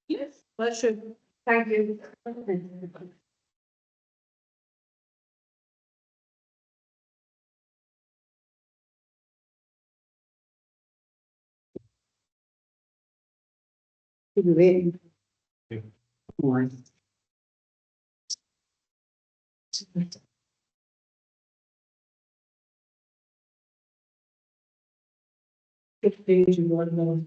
Yes, pleasure. Thank you. If page you want to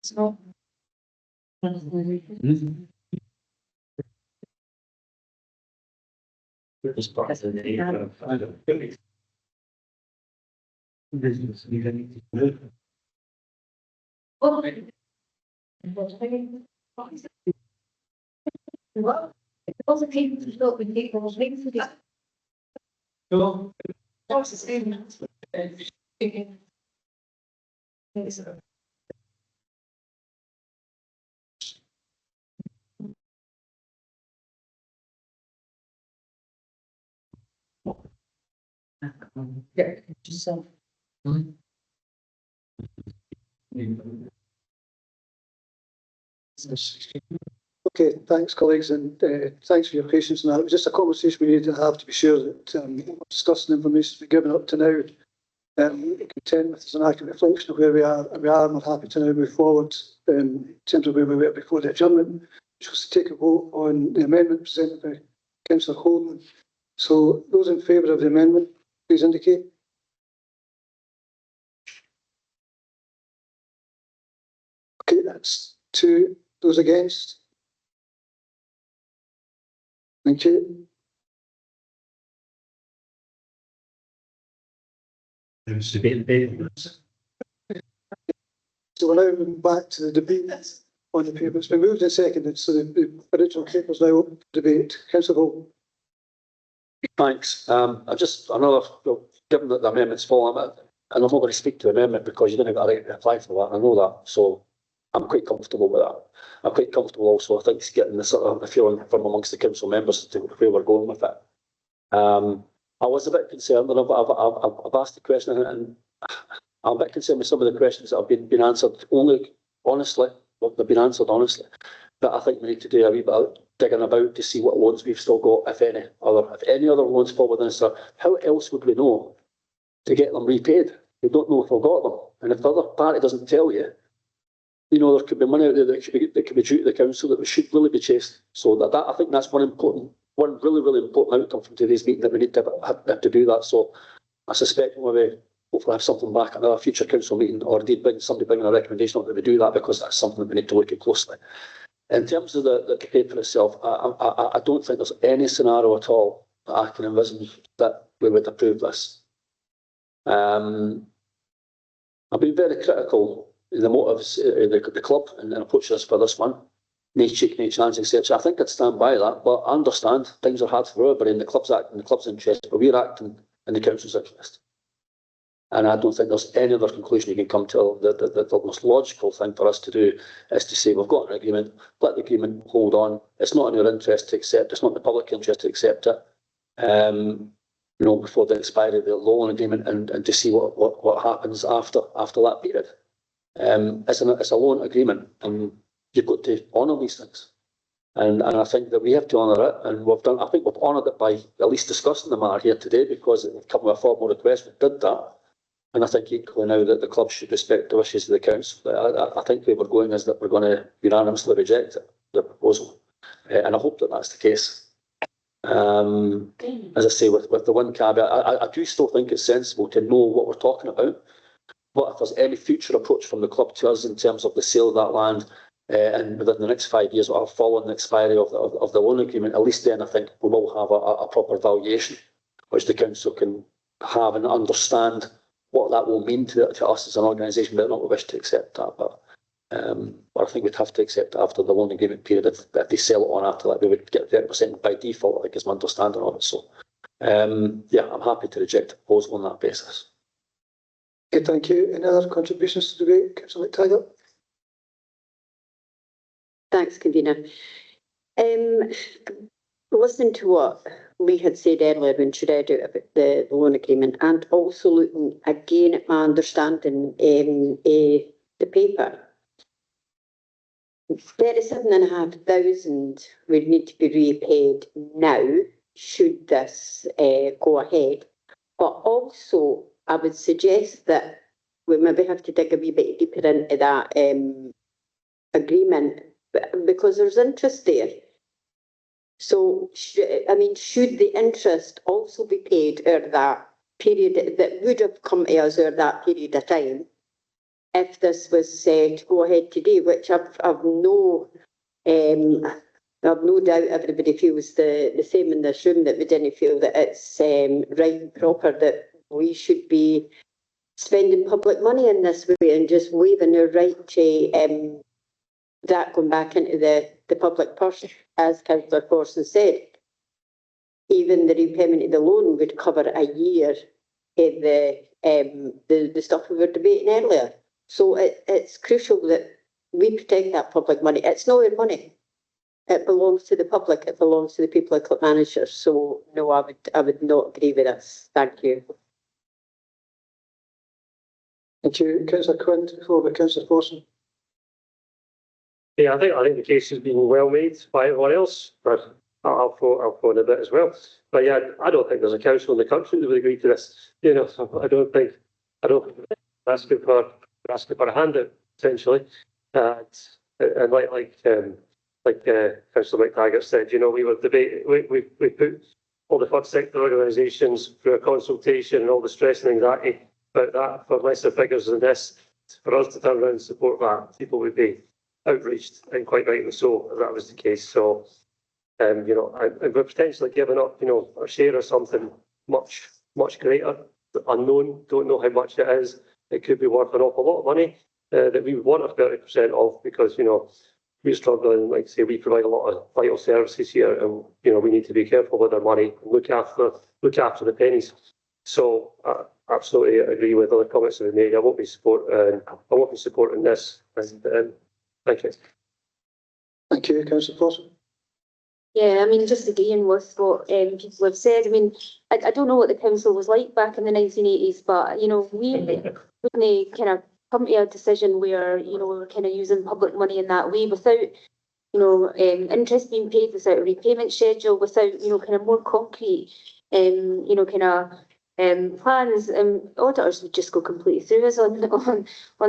So. Well, all the people who thought we'd take those things to get. What's the same? Yeah, yourself. Okay, thanks colleagues, and thanks for your patience. Now, it was just a conversation we need to have to be sure that discussing information we've given up to now, content with is an accurate reflection of where we are, and we're happy to now move forward in terms of where we were before the adjournment, which was to take a vote on the amendment presented by Councillor Holden. So those in favour of the amendment, please indicate. Okay, that's 2. Those against? Thank you. So we're now moving back to the debate on the paper. It's been moved and seconded, so the original paper is now open to debate. Councillor Hall. Thanks. Given that the amendment's fallen, and I'm not going to speak to the amendment because you didn't get a right to apply for that. I know that, so I'm quite comfortable with that. I'm quite comfortable also, I think, getting the sort of a feeling from amongst the council members to where we're going with it. I was a bit concerned, and I've asked the question, and I'm a bit concerned with some of the questions that have been answered only honestly. Well, they've been answered honestly, but I think we need to do a wee bit of digging about to see what loans we've still got, if any other loans fall within us. How else would we know to get them repaid? We don't know if we've got them, and if the other party doesn't tell you, you know, there could be money out there that could be due to the council that we should really be chased. So that I think that's one really important outcome from today's meeting, that we need to have to do that. So I suspect we'll maybe hopefully have something back at another future council meeting, or indeed somebody bringing a recommendation up that we do that, because that's something that we need to look at closely. In terms of the paper itself, I don't think there's any scenario at all that I can envisage that we would approve this. I've been very critical in the motives, the club, and approaches for this one. No cheek, no chance, etc. I think I'd stand by that, but I understand things are hard for everybody, and the club's acting in the club's interest, but we're acting in the council's interest. And I don't think there's any other conclusion you can come to. The most logical thing for us to do is to say, we've got an agreement, let the agreement hold on. It's not in your interest to accept, it's not in the public interest to accept it, you know, before the expiry of the loan agreement, and to see what happens after that period. It's a loan agreement, and you've got to honour these things. And I think that we have to honour it, and I think we've honoured it by at least discussing the matter here today, because it come with a formal request. We did that. And I think equally now that the club should respect the wishes of the council. I think where we're going is that we're going to unanimously reject the proposal. and I hope that that's the case. As I say, with the one caveat, I do still think it's sensible to know what we're talking about. But if there's any future approach from the club to us in terms of the sale of that land, and within the next 5 years, or following the expiry of the loan agreement, at least then I think we will have a proper valuation, which the council can have and understand what that will mean to us as an organisation. But not we wish to accept that. But I think we'd have to accept it after the loan agreement period. If they sell it on after that, we would get 30% by default, I think is my understanding of it. So, yeah, I'm happy to reject the proposal on that basis. Okay, thank you. Any other contributions to the debate? Councillor McTaggart? Thanks, convener. Listening to what Lee had said earlier when she read out about the loan agreement, and also looking again at my understanding the paper, 37,500 would need to be repaid now should this go ahead. But also, I would suggest that we maybe have to dig a wee bit deeper into that agreement, because there's interest there. So, should the interest also be paid over that period that would have come to us over that period of time if this was to go ahead today, which I've no doubt everybody feels the same in this room, that we didn't feel that it's right and proper that we should be spending public money in this way and just waiving our right to that going back into the public purse, as Councillor Corson said. Even the repayment of the loan would cover a year in the stuff we were debating earlier. So it's crucial that we protect that public money. It's not our money. It belongs to the public. It belongs to the people of Clackmannanshire. So no, I would not agree with this. Thank you. Thank you. Councillor Quinn, followed by Councillor Forson. Yeah, I think the case has been well made by everyone else, but I'll throw in a bit as well. But yeah, I don't think there's a council in the country that would agree to this. You know, I don't think asking for a handout essentially. And like Councillor McTaggart said, you know, we were debating. We put all the third sector organisations through a consultation and all the stress and anxiety about that for lesser figures than this. For us to turn around and support that, people would be outraged, and quite rightly so, if that was the case. So, you know, and we're potentially giving up, you know, a share of something much greater, unknown, don't know how much it is. It could be worth an awful lot of money that we would want a 30% of, because, you know, we're struggling, like I say, we provide a lot of vital services here, and, you know, we need to be careful with our money and look after the pennies. So, absolutely agree with other comments that have been made. I won't be supporting this. And, thank you. Thank you, Councillor Forson. Yeah, I mean, just agreeing with what people have said. I mean, I don't know what the council was like back in the 1980s, but, you know, we wouldn't kind of come to a decision where, you know, we were kind of using public money in that way without, you know, interest being paid, without a repayment schedule, without, you know, kind of more concrete, you know, kind of plans. Auditors would just go completely through us on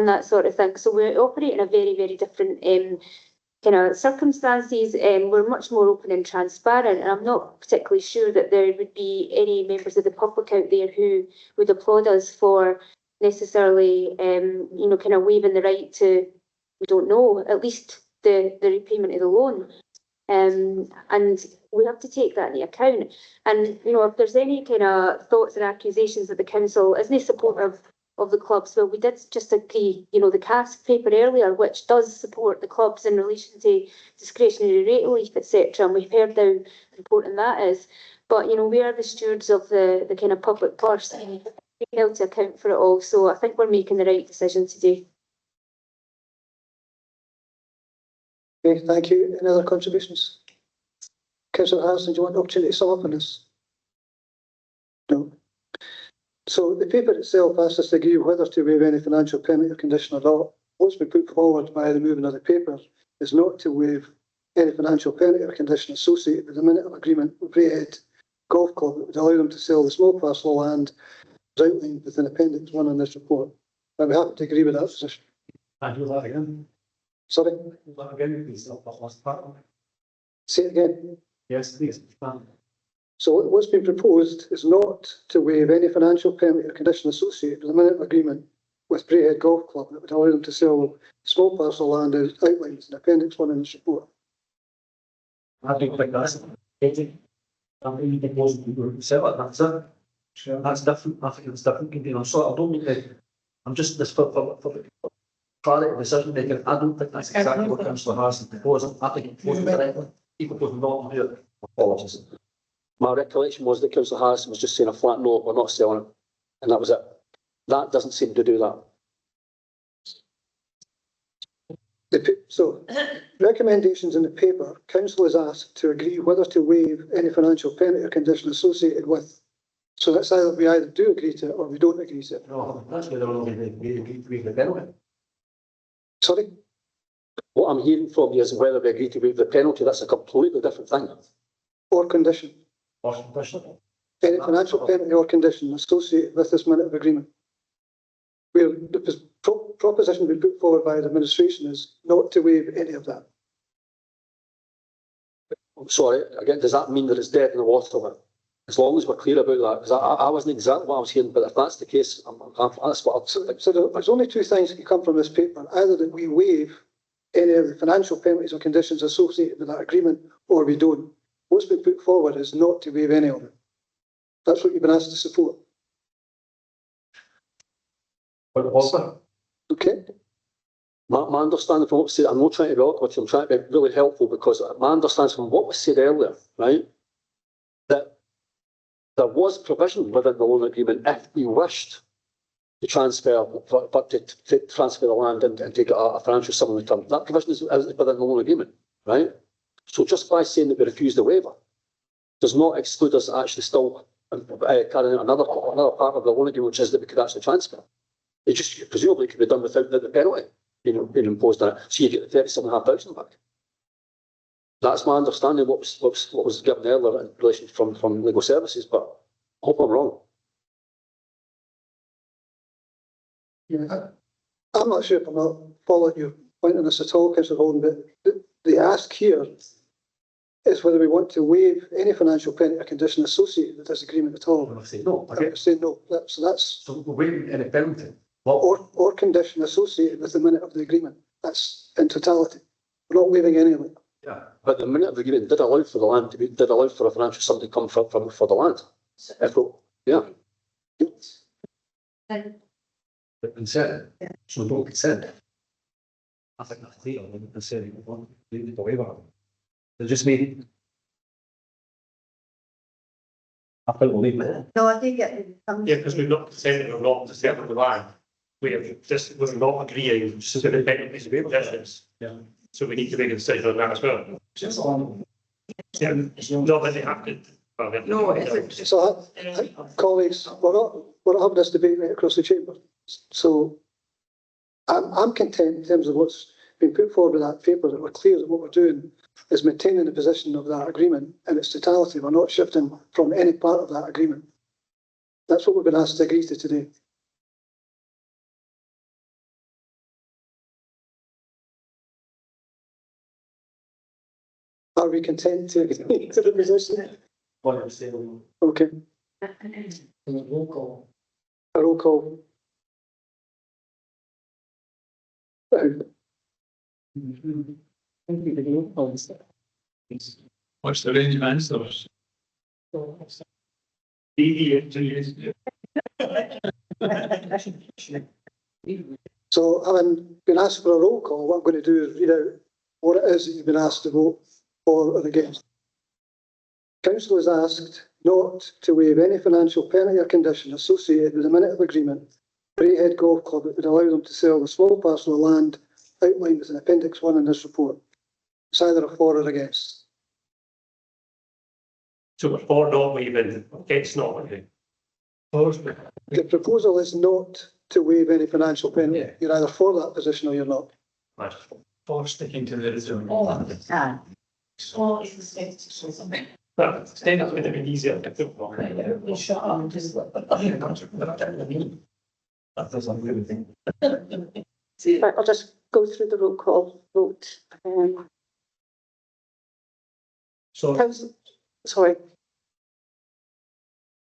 that sort of thing. So we operate in a very, very different kind of circumstances. We're much more open and transparent, and I'm not particularly sure that there would be any members of the public out there who would applaud us for necessarily, you know, kind of waiving the right to, we don't know, at least the repayment of the loan. And we have to take that into account. And, you know, if there's any kind of thoughts and accusations that the council isn't supportive of the clubs, well, we did just agree, you know, the CASC paper earlier, which does support the clubs in relation to discretionary rate relief, etc. And we've heard how important that is. But, you know, we are the stewards of the kind of public purse, and we're held to account for it all. So I think we're making the right decision today. Okay, thank you. Any other contributions? Councillor Harrison, do you want the opportunity to sum up on this? No. So the paper itself asks us to agree whether to waive any financial penalty or condition or not. What's been put forward by the moving of the paper is not to waive any financial penalty or condition associated with the minute of agreement with Braehead Golf Club that would allow them to sell the small parcel of land as outlined within Appendix 1 on this report. I'd be happy to agree with that position. I do that again. Sorry? Do that again, please. That last part. Say it again. Yes, please. So what's been proposed is not to waive any financial penalty or condition associated with the minute agreement with Braehead Golf Club that would allow them to sell small parcel land as outlined in Appendix 1 in this report. I don't think that's it. I'm really proposing to sell it, that's it. Sure. That's different, I think it's different, container, so I don't mean to, I'm just this for clarity decision making, I don't think that's exactly what Councillor Harrison proposed, I think he proposed directly, he proposed not to do it. Apologies. My recollection was that Councillor Harrison was just saying a flat no, we're not selling it, and that was it. That doesn't seem to do that. So, recommendations in the paper, council is asked to agree whether to waive any financial penalty or condition associated with. So that's either we either do agree to it or we don't agree to it. No, that's whether or not we agree to waive the penalty. Sorry? What I'm hearing from you is whether we agree to waive the penalty, that's a completely different thing. Or condition. Or condition. Any financial penalty or condition associated with this minute of agreement. Where the proposition we put forward by the administration is not to waive any of that. I'm sorry, again, does that mean that it's dead in the water? As long as we're clear about that, because I wasn't exactly what I was hearing, but if that's the case, that's what I'll... So there's only two things that can come from this paper, either that we waive any of the financial penalties or conditions associated with that agreement, or we don't. What's been put forward is not to waive any of it. That's what you've been asked to support. Okay. My understanding from what was said, I'm not trying to be awkward, I'm trying to be really helpful, because my understanding from what was said earlier, right, that there was provision within the loan agreement if we wished to transfer, but to transfer the land and take a financial sum in return. That provision is within the loan agreement, right? So just by saying that we refuse the waiver does not exclude us actually still carrying out another part of the loan agreement, which is that we could actually transfer. It just presumably could be done without the penalty being imposed on it. So you get the 37,500 back. That's my understanding of what was given earlier in relation from legal services, but I hope I'm wrong. Yeah. I'm not sure if I'm not following your point on this at all, Councillor Holden, but the ask here is whether we want to waive any financial penalty or condition associated with this agreement at all. I say no. I'm saying no. So we're waiving any penalty. Or condition associated with the minute of the agreement. That's in totality. We're not waiving any of it. Yeah, but the minute of the agreement did allow for the land to be, did allow for a financial sum to come for the land. Yeah. But consent. Yeah. So don't consent. I think that's clear. I think consent. We want to leave the waiver. They just made it. I think we'll leave it. No, I think it. Yeah, because we've not consented or not to sell the land. We're not agreeing to the penalties and conditions. Yeah. So we need to make a decision on that as well. Just on. Yeah, not that they have to. No, it's So, colleagues, we're not having this debate right across the chamber. So, I'm content in terms of what's been put forward with that paper, that we're clear that what we're doing is maintaining the position of that agreement in its totality. We're not shifting from any part of that agreement. That's what we've been asked to agree to today. Are we content to agree to the position? Okay. A roll call. What's the range of answers? So, having been asked for a roll call, what I'm going to do is read out what it is that you've been asked to vote for or against. Council is asked not to waive any financial penalty or condition associated with the minute of agreement Braehead Golf Club that would allow them to sell the small parcel of land outlined as in Appendix 1 in this report. It's either a for or against. So we're for not waiving, against not waiving. The proposal is not to waive any financial penalty. Yeah. You're either for that position or you're not. For sticking to the return. Small is the status or something. That standard's going to be easier. We shut up and just let them. That doesn't really think. Right, I'll just go through the roll call vote. So Councillor, sorry,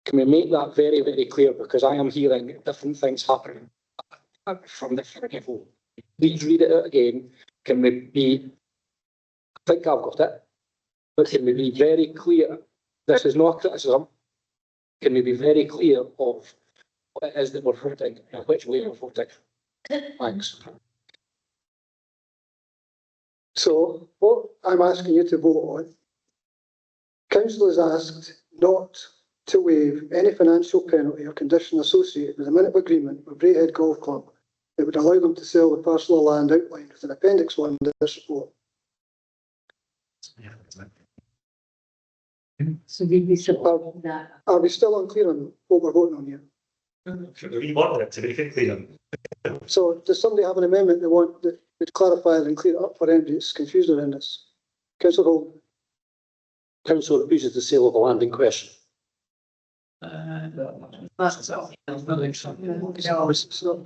Can we make that very, very clear? Because I am hearing different things happening from different people. Please read it out again. Can we be, I think I've got it, but can we be very clear? This is not criticism. Can we be very clear of what it is that we're voting and which way we're voting? Thanks. So what I'm asking you to vote on, council has asked not to waive any financial penalty or condition associated with a minute of agreement with Braehead Golf Club that would allow them to sell the parcel of land outlined within Appendix 1 of this report. So did we support that? Are we still unclear on what we're voting on here? We want it to be clear. So does somebody have an amendment they want that would clarify and clear it up for anybody that's confused around this? Councillor Hall, Council refuses the sale of the land in question. That's all. so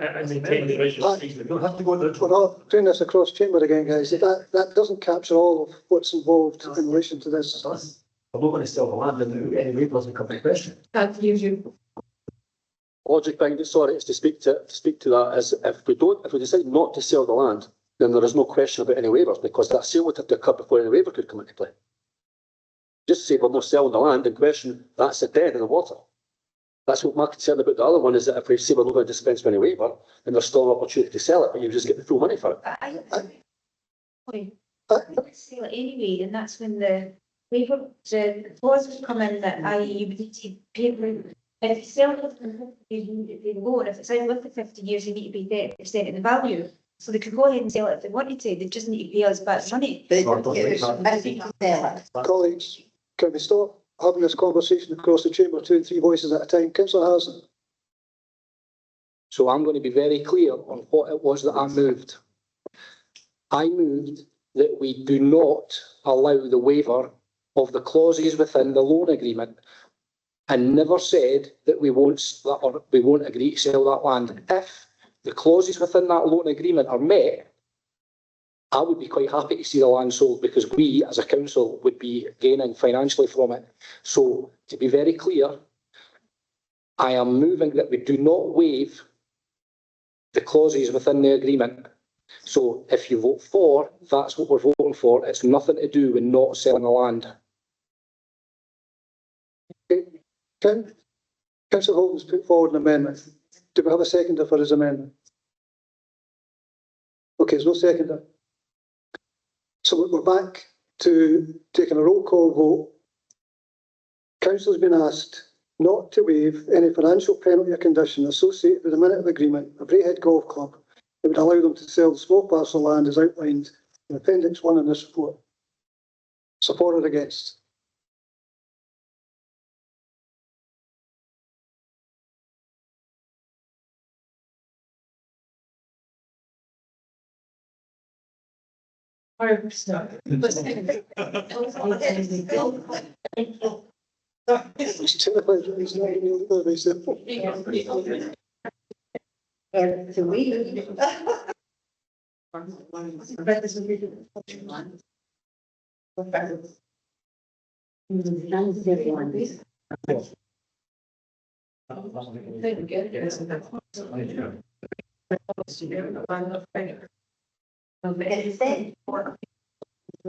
and maintain the original fees. We don't have to go to we're not doing this across chamber again, guys. That doesn't capture all of what's involved in relation to this. I'm not going to sell the land and anyway, it doesn't come in question. That gives you. Logic behind it, sorry, is to speak to that is if we decide not to sell the land, then there is no question about any waivers because that sale would have to occur before any waiver could come into play. Just say we're not selling the land in question, that's it dead in the water. That's what my concern about the other one is that if we say we're not going to dispense with any waiver, then there's still an opportunity to sell it, but you just get the full money for it. I would sell it anyway, and that's when the waiver, the clause would come in that you would need to pay for. If you sell it within 50 years, you need to pay the loan. If it's out with the 50 years, you need to pay 30% of the value. So they could go ahead and sell it if they wanted to. They just need to pay us back the money. Colleagues, can we stop having this conversation across the chamber, 2 and 3 voices at a time? Councillor Harrison. So I'm going to be very clear on what it was that I moved. I moved that we do not allow the waiver of the clauses within the loan agreement and never said that we won't agree to sell that land. If the clauses within that loan agreement are met, I would be quite happy to see the land sold because we as a council would be gaining financially from it. So to be very clear, I am moving that we do not waive the clauses within the agreement. So if you vote for, that's what we're voting for. It's nothing to do with not selling the land. Councillor Holton's put forward an amendment. Do we have a seconder for his amendment? Okay, there's no seconder. So we're back to taking a roll call vote. Council has been asked not to waive any financial penalty or condition associated with the minute of agreement of Braehead Golf Club that would allow them to sell the small parcel of land as outlined in Appendix 1 in this report. Support or against? It's terrible. It's not even very simple.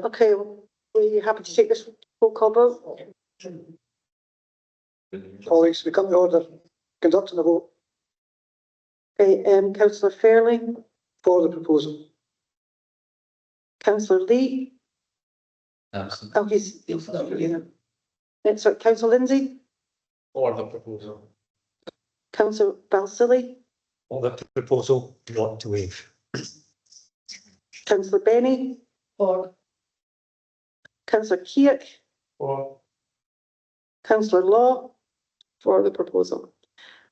okay, we happy to take this roll call vote? Colleagues, we come to order. Conducting the vote Okay, councillor Fairley, for the proposal. councillor Lee, oh, he's, sorry, councillor Lindsay, Or the proposal. councillor Balsillie, Or the proposal not to waive. councillor Benny, Or councillor Keogh, Or councillor Law, for the proposal,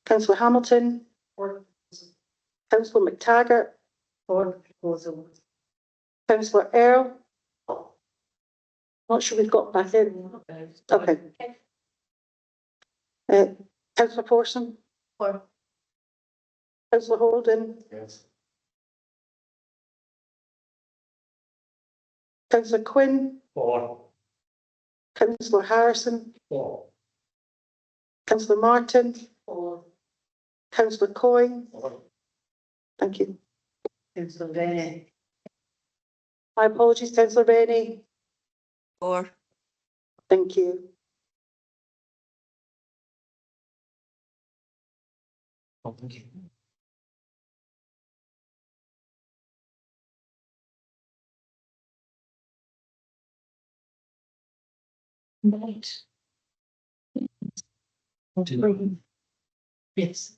councillor Hamilton, or councillor McTaggart, for proposal. councillor Earl. Not sure we've got back in. Okay. Councillor Forson, Or councillor Holden, Yes. councillor Quinn, or Councillor Harrison. Councillor Martin. Councillor Coyne. Thank you. Councillor Rennie. My apologies, Councillor Rennie. 4. Thank you. Right. Yes.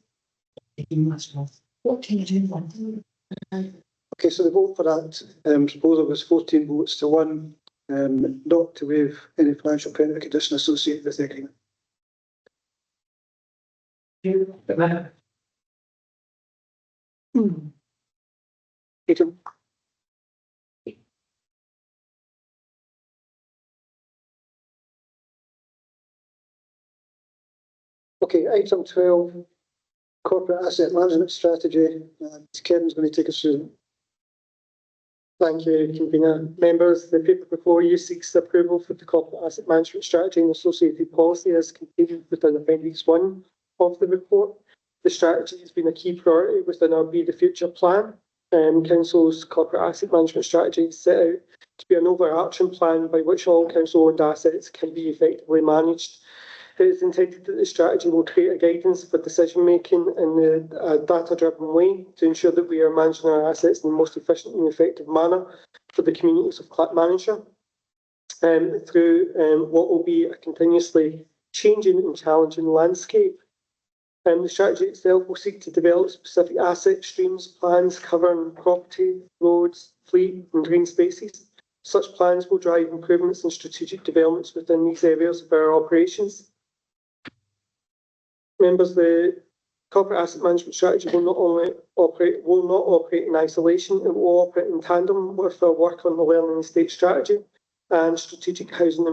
What can you do? Okay, so the vote for that proposal was 14 votes to 1, not to waive any financial penalty condition associated with the agreement. Adrian. Okay, item 12, corporate asset management strategy. Kevin's going to take us through. Thank you, convener. Members, the paper before you seeks approval for the corporate asset management strategy and associated policy as contained within Appendix 1 of the report. The strategy has been a key priority within our Be the Future plan. Council's corporate asset management strategy is set out to be an overarching plan by which all council-owned assets can be effectively managed. It is intended that the strategy will create a guidance for decision making in a data-driven way to ensure that we are managing our assets in the most efficient and effective manner for the communities of Clackmannanshire through what will be a continuously changing and challenging landscape. The strategy itself will seek to develop specific asset streams, plans covering property, roads, fleet and green spaces. Such plans will drive improvements and strategic developments within these areas of our operations. Members, the corporate asset management strategy will not operate in isolation. It will operate in tandem with our work on the learning estate strategy and strategic housing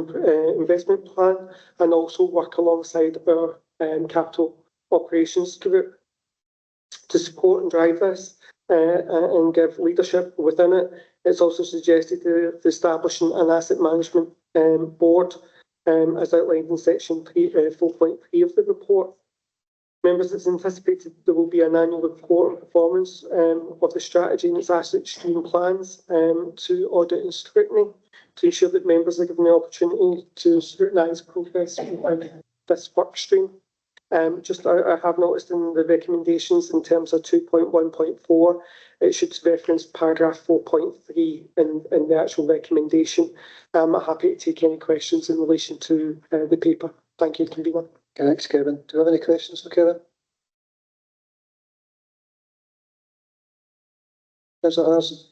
investment plan, and also work alongside our capital operations group to support and drive this and give leadership within it. It's also suggested establishing an asset management board as outlined in section 4.3 of the report. Members, it's anticipated there will be an annual report on performance of the strategy and its asset stream plans to audit and scrutiny to ensure that members are given the opportunity to scrutinise progress on this work stream. I have noticed in the recommendations in terms of 2.1.4, it should reference paragraph 4.3 in the actual recommendation. I'm happy to take any questions in relation to the paper. Thank you, convener. Thanks, Kevin. Do you have any questions for Kevin? Councillor Harrison.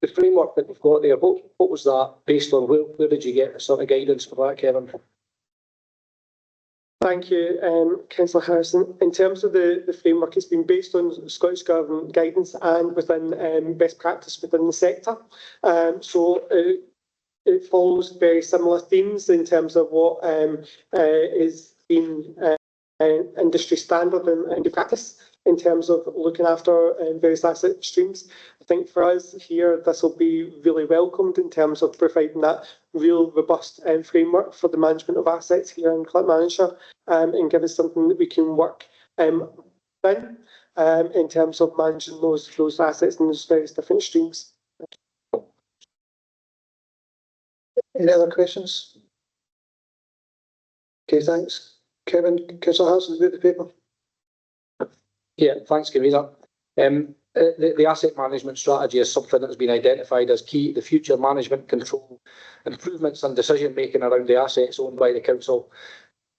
The framework that we've got there, what was that based on? Where did you get the sort of guidance for that, Kevin? Thank you, Councillor Harrison. In terms of the framework, it's been based on Scottish Government guidance and within best practice within the sector. It follows very similar themes in terms of what is being industry standard and practice in terms of looking after various asset streams. I think for us here, this will be really welcomed in terms of providing that real robust framework for the management of assets here in Clackmannanshire and give us something that we can work in terms of managing those assets in those various different streams. Any other questions? Okay, thanks. Kevin, Councillor Harrison, read the paper. Yeah, thanks, convener. The asset management strategy is something that has been identified as key to the future management, control, improvements and decision making around the assets owned by the council.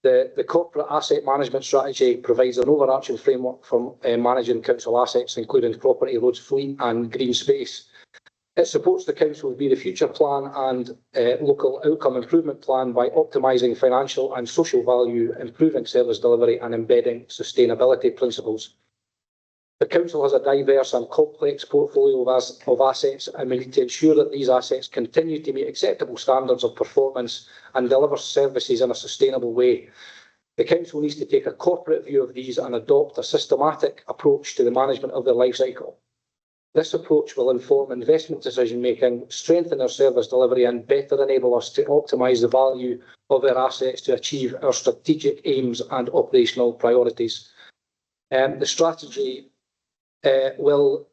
The corporate asset management strategy provides an overarching framework for managing council assets, including property, roads, fleet and green space. It supports the council's Be the Future plan and local outcome improvement plan by optimising financial and social value, improving service delivery and embedding sustainability principles. The council has a diverse and complex portfolio of assets, and we need to ensure that these assets continue to meet acceptable standards of performance and deliver services in a sustainable way. The council needs to take a corporate view of these and adopt a systematic approach to the management of their life cycle. This approach will inform investment decision making, strengthen our service delivery and better enable us to optimise the value of our assets to achieve our strategic aims and operational priorities. The strategy will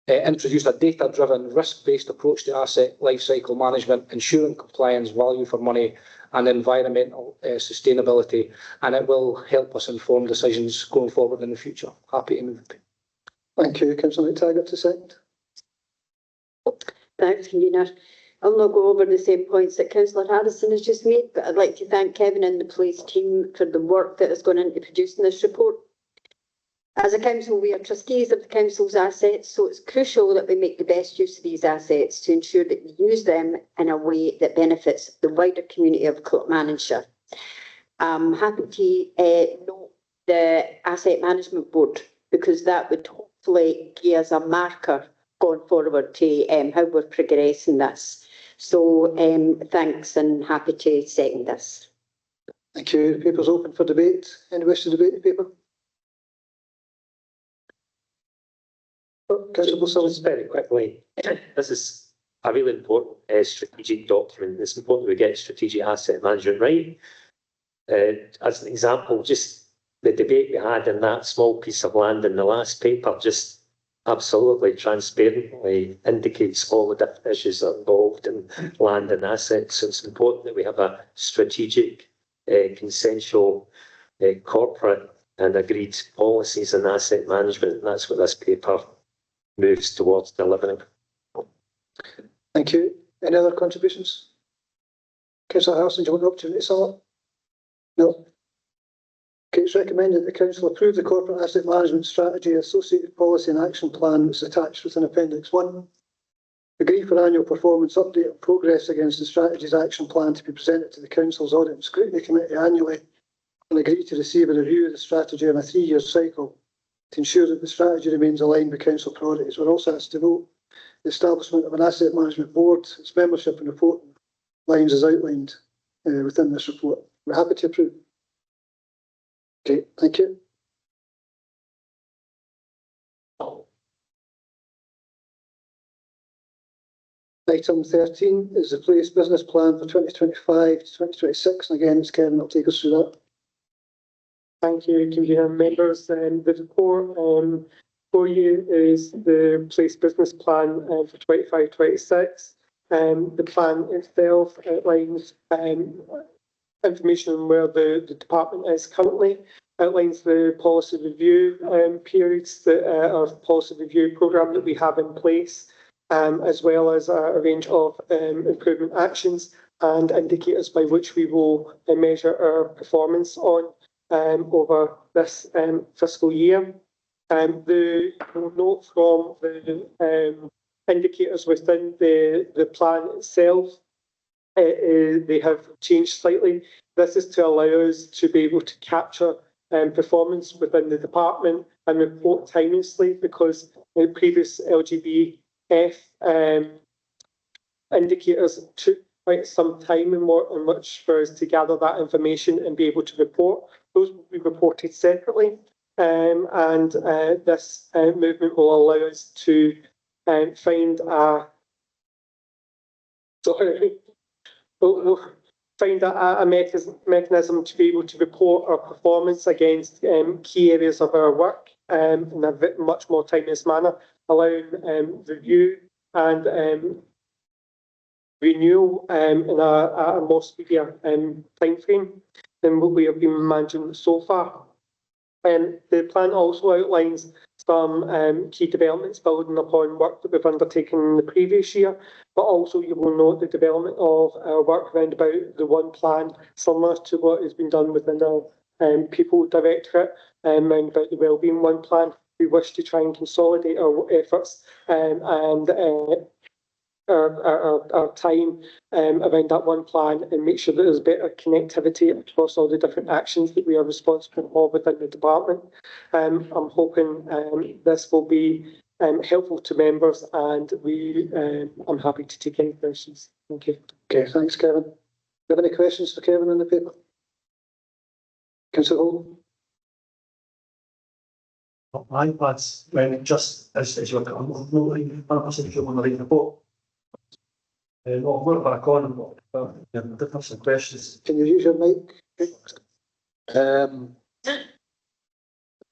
introduce a data-driven, risk-based approach to asset lifecycle management, ensuring compliance, value for money and environmental sustainability, and it will help us inform decisions going forward in the future. Happy to move. Thank you. Councillor McTaggart to second. Thanks, Convener. I'll not go over the same points that Councillor Harrison has just made, but I'd like to thank Kevin and the police team for the work that has gone into producing this report. As a council, we are trustees of the council's assets, so it's crucial that we make the best use of these assets to ensure that we use them in a way that benefits the wider community of Clackmannanshire. I'm happy to note the Asset Management Board, because that would hopefully give us a marker going forward to how we're progressing this. So thanks, and happy to second this. Thank you. The paper's open for debate. Any wish to debate the paper? Councillor Bussells. Just very quickly, this is a really important strategic document. It's important we get strategic asset management right. As an example, just the debate we had in that small piece of land in the last paper just absolutely transparently indicates all the different issues that are involved in land and assets. So it's important that we have a strategic, consensual, corporate and agreed policies and asset management. And that's what this paper moves towards delivering. Thank you. Any other contributions? Councillor Harrison, do you want the opportunity to sum up? No. Okay, it's recommended that the council approve the corporate asset management strategy, associated policy and action plan which is attached within Appendix 1. Agree for annual performance update and progress against the strategy's action plan to be presented to the council's audit and scrutiny committee annually, and agree to receive a review of the strategy on a 3-year cycle to ensure that the strategy remains aligned with council priorities. We're also asked to vote the establishment of an asset management board, its membership and reporting lines as outlined within this report. We're happy to approve. Okay, thank you. Item 13 is the police business plan for 2025 to 2026. And again, it's Kevin that'll take us through that. Thank you, Convener and members. The report for you is the police business plan for 25-26. The plan itself outlines information on where the department is currently, outlines the policy review periods, our policy review programme that we have in place, as well as a range of improvement actions and indicators by which we will measure our performance on over this fiscal year. The note from the indicators within the plan itself, they have changed slightly. This is to allow us to be able to capture performance within the department and report timelessly, because the previous LGBF indicators took quite some time and which for us to gather that information and be able to report. Those will be reported separately, and this movement will allow us to find a mechanism to be able to report our performance against key areas of our work in a much more timeless manner, allowing review and renewal in a more speedier time frame than what we have been managing so far. The plan also outlines some key developments building upon work that we've undertaken in the previous year, but also you will note the development of our work around about the one plan, similar to what has been done within our People Directorate, around about the Wellbeing One plan. We wish to try and consolidate our efforts and our time around that one plan and make sure that there's better connectivity across all the different actions that we are responsible for within the department. I'm hoping this will be helpful to members, and I'm happy to take any questions. Thank you. Okay, thanks, Kevin. Do you have any questions for Kevin in the paper? Councillor Hall? iPads when just as you were, I'm not 100% sure when I read the report. I'll work back on, and did have some questions. Can you use your mic?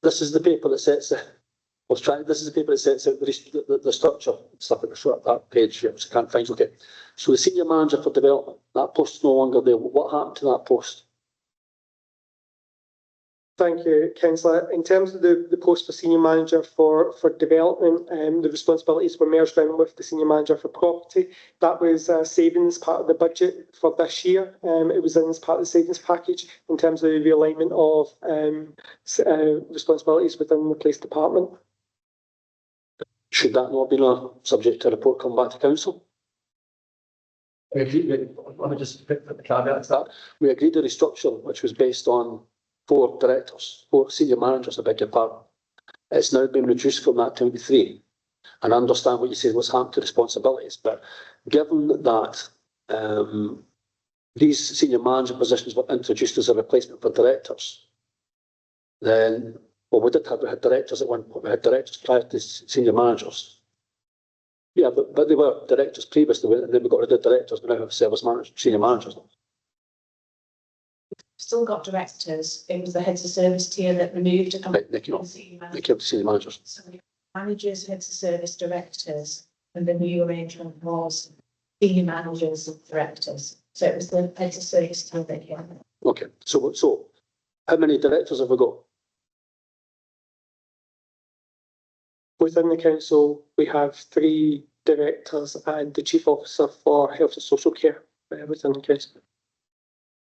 This is the paper that sets this is the paper that sets out the structure, stuff at the front of that page, which I can't find. Okay. So the senior manager for development, that post is no longer there. What happened to that post? Thank you, councillor. In terms of the post for senior manager for development, the responsibilities were merged in with the senior manager for property. That was savings part of the budget for this year. It was in as part of the savings package in terms of the realignment of responsibilities within the police department. Should that not have been a subject to a report come back to council? Let me just pick the caveat to that. We agreed a restructure which was based on 4 directors, 4 senior managers, I beg your pardon. It's now been reduced from that to 3. And I understand what you said, what's happened to responsibilities, but given that these senior manager positions were introduced as a replacement for directors, then, well, we had directors at one point, we had directors prior to senior managers. Yeah, but they were directors previously, and then we got rid of directors, we now have service managers, senior managers. Still got directors. It was the heads of service tier that removed a couple Right, they kept the senior managers. So we have managers, heads of service, directors, and the new arrangement was senior managers and directors. So it was the heads of service tier that came. Okay, so how many directors have we got? Within the council, we have 3 directors and the chief officer for health and social care within the council.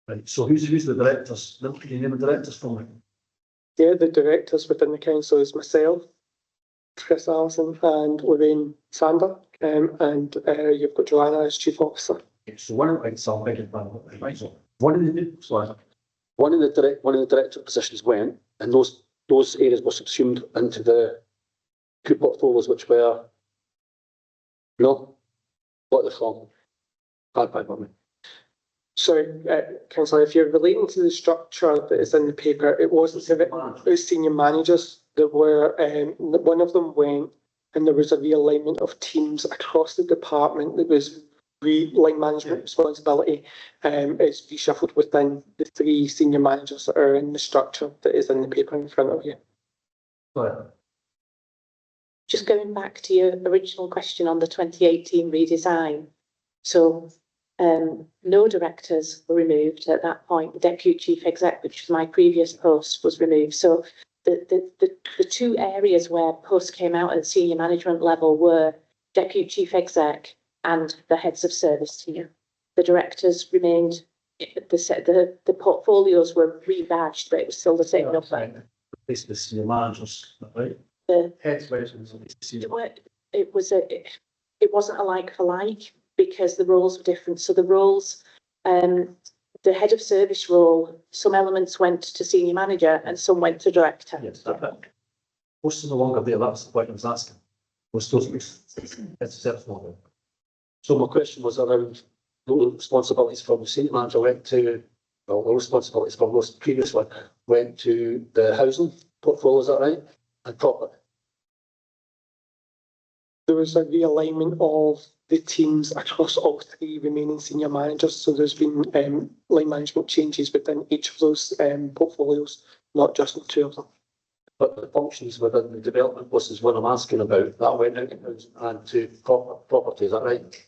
Right, so who's the directors? Can you name the directors for me? Yeah, the directors within the council is myself, Chris Allison and Lorraine Sander, and you've got Joanna as chief officer. So one of the director positions went, and those areas were subsumed into the 2 portfolios which were what are they from? Can't find one. Sorry, councillor, if you're relating to the structure that is in the paper, it wasn't it was senior managers that were one of them went, and there was a realignment of teams across the department that was line management responsibility is reshuffled within the 3 senior managers that are in the structure that is in the paper in front of you. Just going back to your original question on the 2018 redesign. So no directors were removed at that point. The deputy chief exec, which was my previous post, was removed. So the 2 areas where posts came out at the senior management level were deputy chief exec and the heads of service tier. The directors remained, the portfolios were rebadged, but it was still the same number. This the senior managers, right? The Heads. it wasn't a like for like because the roles were different. So the roles, the head of service role, some elements went to senior manager and some went to director. Yes, most are no longer there. That's the point I was asking. Most those heads of service. So my question was around those responsibilities from the senior manager went to, well, the responsibilities from those previous one went to the housing portfolio, is that right? And property. There was a realignment of the teams across all 3 remaining senior managers. So there's been line management changes within each of those portfolios, not just in 2 of them. But the functions within the development was is what I'm asking about. That went out and to property, is that right?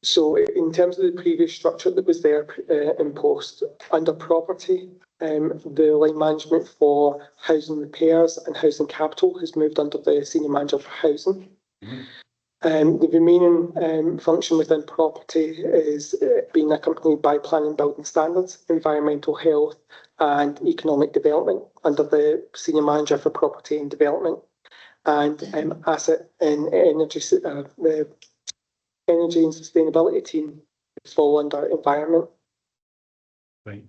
So in terms of the previous structure that was there in post, under property, the line management for housing repairs and housing capital has moved under the senior manager for housing. The remaining function within property is being accompanied by planning, building standards, environmental health and economic development under the senior manager for property and development, and asset and energy, the energy and sustainability team fall under environment. Right.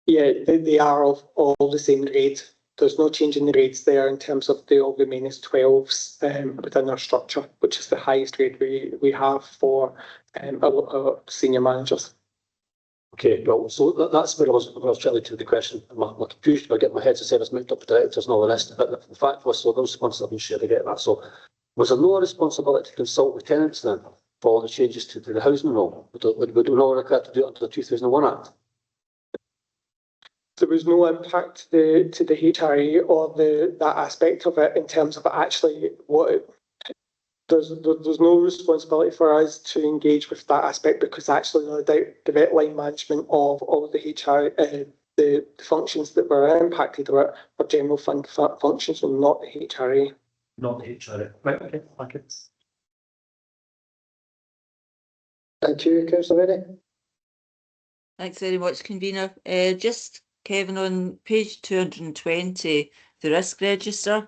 Yeah, they are all the same grade. There's no change in the grades there in terms of they all remain as 12s within our structure, which is the highest grade we have for our senior managers. Okay, well, so that's where I was trying to the question. My confusion about getting my heads of service moved up to directors and all the rest of it. But the fact was, so those responses have been shared to get that. So was there no responsibility to consult with tenants then for all the changes to the housing law? Would we not require to do it under the 2001 Act? There was no impact to the HRA or that aspect of it in terms of actually there's no responsibility for us to engage with that aspect, because actually the direct line management of all the HRA, the functions that were impacted were general fund functions and not the HRA. Not the HRA. Right, okay, thank you. Thank you, councillor Rennie. Thanks very much, convener. Just Kevin, on page 220, the risk register.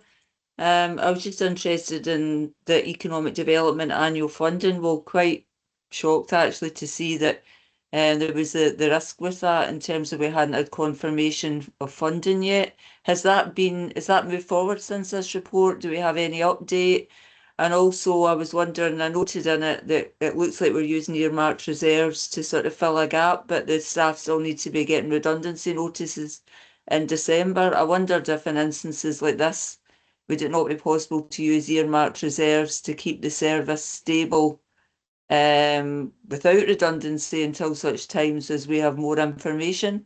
I was just interested in the economic development annual funding. Well, quite shocked actually to see that there was the risk with that in terms of we hadn't had confirmation of funding yet. Has that moved forward since this report? Do we have any update? And also I was wondering, I noted in it that it looks like we're using earmarked reserves to sort of fill a gap, but the staff still need to be getting redundancy notices in December. I wondered if in instances like this, would it not be possible to use earmarked reserves to keep the service stable without redundancy until such times as we have more information?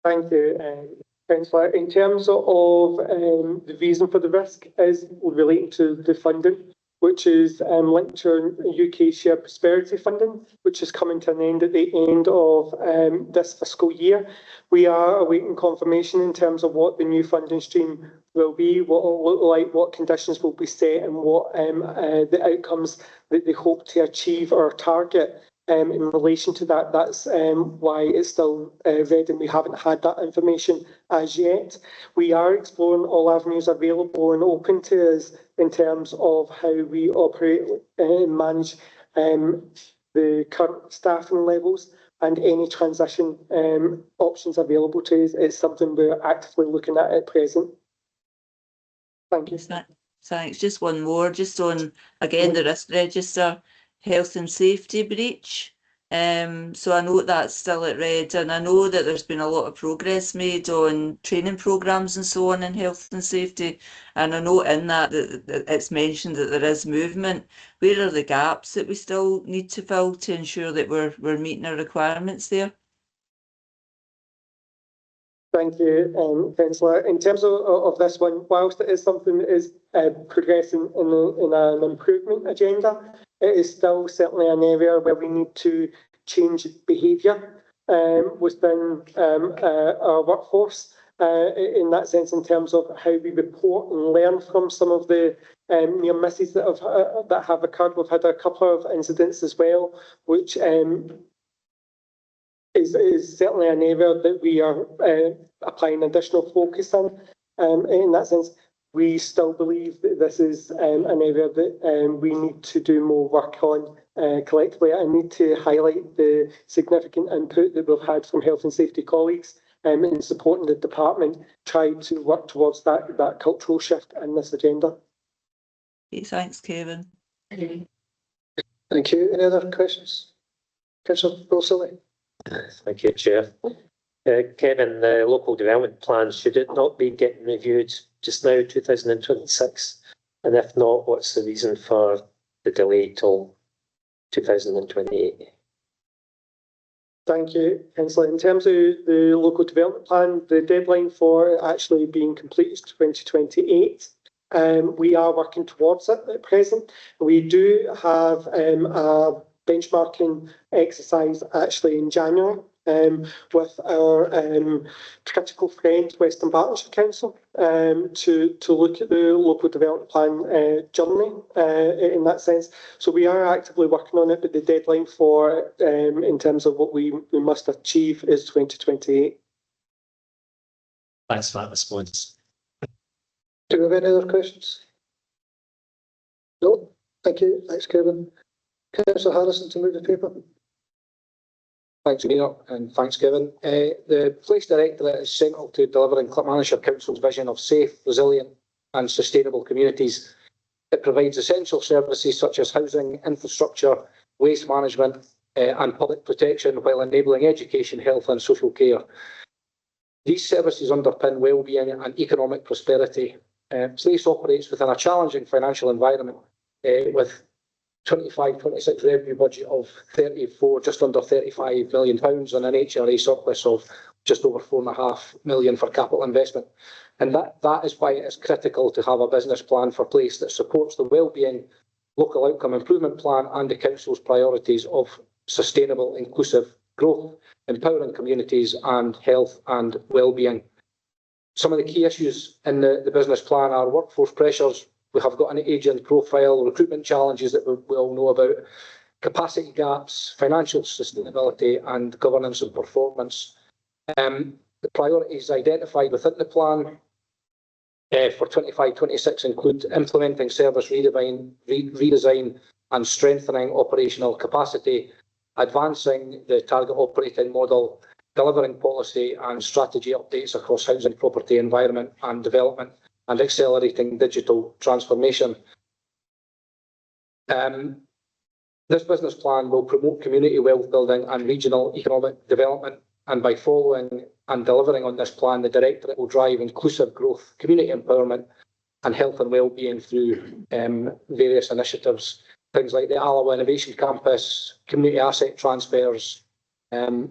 Thank you, councillor. In terms of the reason for the risk is relating to the funding, which is linked to UK share prosperity funding, which is coming to an end at the end of this fiscal year. We are awaiting confirmation in terms of what the new funding stream will be, what it will look like, what conditions will be set, and what the outcomes that they hope to achieve or target. In relation to that, that's why it's still red and we haven't had that information as yet. We are exploring all avenues available and open to us in terms of how we operate and manage the current staffing levels, and any transition options available to us is something we're actively looking at present. Thank you. Thanks. Just one more, just on, again, the risk register, health and safety breach. So I know that's still at red, and I know that there's been a lot of progress made on training programmes and so on in health and safety. And I know in that it's mentioned that there is movement. Where are the gaps that we still need to fill to ensure that we're meeting our requirements there? Thank you, councillor. In terms of this one, whilst it is something that is progressing in an improvement agenda, it is still certainly an area where we need to change behaviour within our workforce. In that sense, in terms of how we report and learn from some of the near misses that have occurred. We've had a couple of incidents as well, which is certainly an area that we are applying additional focus on. In that sense, we still believe that this is an area that we need to do more work on collectively. I need to highlight the significant input that we've had from health and safety colleagues in supporting the department, try to work towards that cultural shift in this agenda. Okay, thanks, Kevin. Thank you. Any other questions? Councillor Bilsily. Thank you, Chair. Kevin, the local development plan, should it not be getting reviewed just now, 2026? And if not, what's the reason for the delay till 2028? Thank you, councillor. In terms of the local development plan, the deadline for it actually being complete is 2028. We are working towards it at present. We do have a benchmarking exercise actually in January with our critical friend Western Bartonshire Council to look at the local development plan journey in that sense. So we are actively working on it, but the deadline for it in terms of what we must achieve is 2028. Thanks for that response. Do we have any other questions? No? Thank you. Thanks, Kevin. Councillor Harrison to move the paper. Thanks, Mayor, and thanks, Kevin. The Police Directorate is central to delivering Clackmannanshire Council's vision of safe, resilient and sustainable communities. It provides essential services such as housing, infrastructure, waste management, and public protection while enabling education, health and social care. These services underpin wellbeing and economic prosperity. Place operates within a challenging financial environment with 25-26 revenue budget of just under £35 million and an HRA surplus of just over £4.5 million for capital investment. And that is why it is critical to have a business plan for place that supports the wellbeing, local outcome improvement plan and the council's priorities of sustainable, inclusive growth, empowering communities and health and wellbeing. Some of the key issues in the business plan are workforce pressures. We have got an ageing profile, recruitment challenges that we all know about, capacity gaps, financial sustainability and governance and performance. The priorities identified within the plan for 25-26 include implementing service redesign and strengthening operational capacity, advancing the target operating model, delivering policy and strategy updates across housing, property, environment and development, and accelerating digital transformation. This business plan will promote community wealth building and regional economic development, and by following and delivering on this plan, the Directorate will drive inclusive growth, community empowerment and health and wellbeing through various initiatives, things like the Alloa Innovation Campus, community asset transfers, and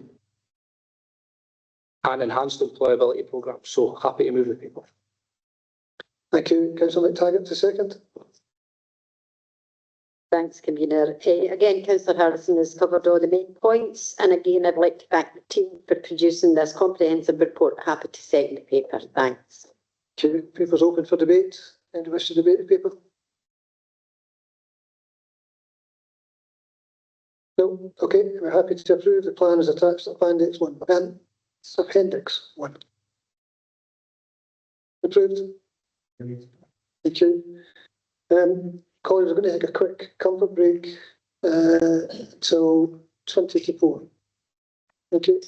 enhanced employability programmes. So happy to move with people. Thank you. Councillor McTaggart to second. Thanks, Convener. Again, Councillor Harrison has covered all the main points. And again, I'd like to thank the team for producing this comprehensive report. Happy to second the paper. Thanks. Okay, paper's open for debate. Any wish to debate the paper? No. Okay, we're happy to approve the plan as attached to Appendix 1. Appendix 1. Approved. Thank you. Colleagues, we're going to take a quick comfort break till 20 to 4. Thank you.